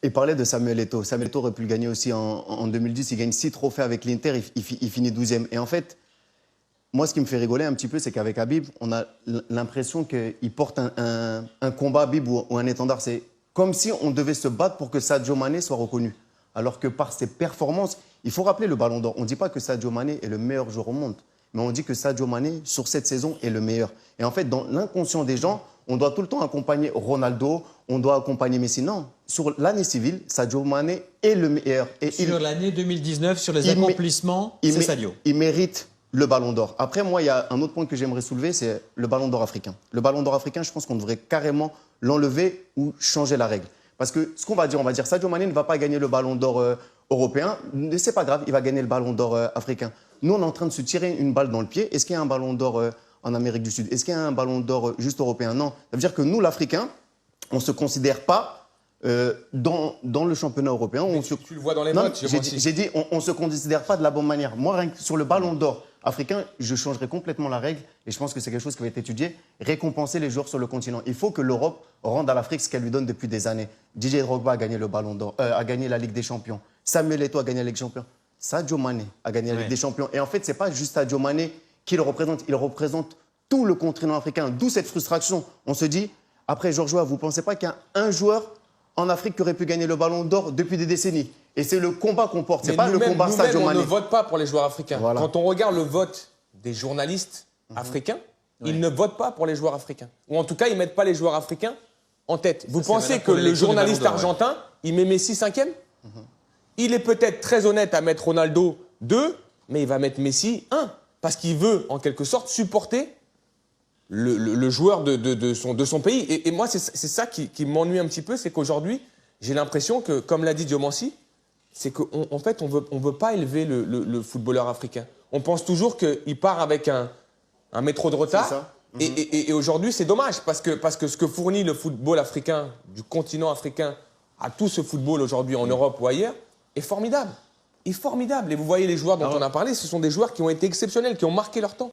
Il parlait de Samuel Eto'o. Samuel Eto'o aurait pu le gagner aussi en 2010. Il gagne 6 trophées avec l'Inter, il finit 12e. Et en fait, moi, ce qui me fait rigoler un petit peu, c'est qu'avec Habib, on a l'impression qu'il porte un combat Habib ou un étendard. C'est comme si on devait se battre pour que Sadio Mané soit reconnu. Alors que par ses performances, il faut rappeler le Ballon d'Or. On ne dit pas que Sadio Mané est le meilleur joueur au monde, mais on dit que Sadio Mané, sur cette saison, est le meilleur. Et en fait, dans l'inconscient des gens, on doit tout le temps accompagner Ronaldo, on doit accompagner Messi. Non, sur l'année civile, Sadio Mané est le meilleur. Et sur l'année 2019, sur les accomplissements, c'est Sadio. Il mérite le Ballon d'Or. Après, moi, il y a un autre point que j'aimerais soulever, c'est le Ballon d'Or africain. Le Ballon d'Or africain, je pense qu'on devrait carrément l'enlever ou changer la règle. Parce que ce qu'on va dire, on va dire Sadio Mané ne va pas gagner le Ballon d'Or européen, mais c'est pas grave, il va gagner le Ballon d'Or africain. Nous, on est en train de se tirer une balle dans le pied. Est-ce qu'il y a un Ballon d'Or en Amérique du Sud? Est-ce qu'il y a un Ballon d'Or juste européen? Non. Ça veut dire que nous, l'Africain, on ne se considère pas dans le championnat européen. Tu le vois dans les votes. J'ai dit, on ne se considère pas de la bonne manière. Moi, rien que sur le Ballon d'Or africain, je changerais complètement la règle. Et je pense que c'est quelque chose qui va être étudié. Récompenser les joueurs sur le continent. Il faut que l'Europe rende à l'Afrique ce qu'elle lui donne depuis des années. Didier Drogba a gagné le Ballon d'Or, a gagné la Ligue des Champions. Samuel Eto'o a gagné la Ligue des Champions. Sadio Mané a gagné la Ligue des Champions. Et en fait, ce n'est pas juste Sadio Mané qui le représente. Il représente tout le continent africain. D'où cette frustration. On se dit, après Georges Weah, vous ne pensez pas qu'il y a un joueur en Afrique qui aurait pu gagner le Ballon d'Or depuis des décennies? Et c'est le combat qu'on porte. Ce n'est pas le combat Sadio Mané. On ne vote pas pour les joueurs africains. Voilà. Quand on regarde le vote des journalistes africains, ils ne votent pas pour les joueurs africains. Ou en tout cas, ils ne mettent pas les joueurs africains en tête. Vous pensez que le journaliste argentin, il met Messi 5e? Il est peut-être très honnête à mettre Ronaldo 2, mais il va mettre Messi 1. Parce qu'il veut, en quelque sorte, supporter le joueur de son pays. Et moi, c'est ça qui m'ennuie un petit peu, c'est qu'aujourd'hui, j'ai l'impression que, comme l'a dit Diomansi, c'est qu'en fait, on veut pas élever le footballeur africain. On pense toujours qu'il part avec un métro de retard. C'est ça. Et aujourd'hui, c'est dommage, parce que ce que fournit le football africain, du continent africain, à tout ce football aujourd'hui en Europe ou ailleurs, est formidable. Est formidable. Et vous voyez les joueurs dont on a parlé, ce sont des joueurs qui ont été exceptionnels, qui ont marqué leur temps.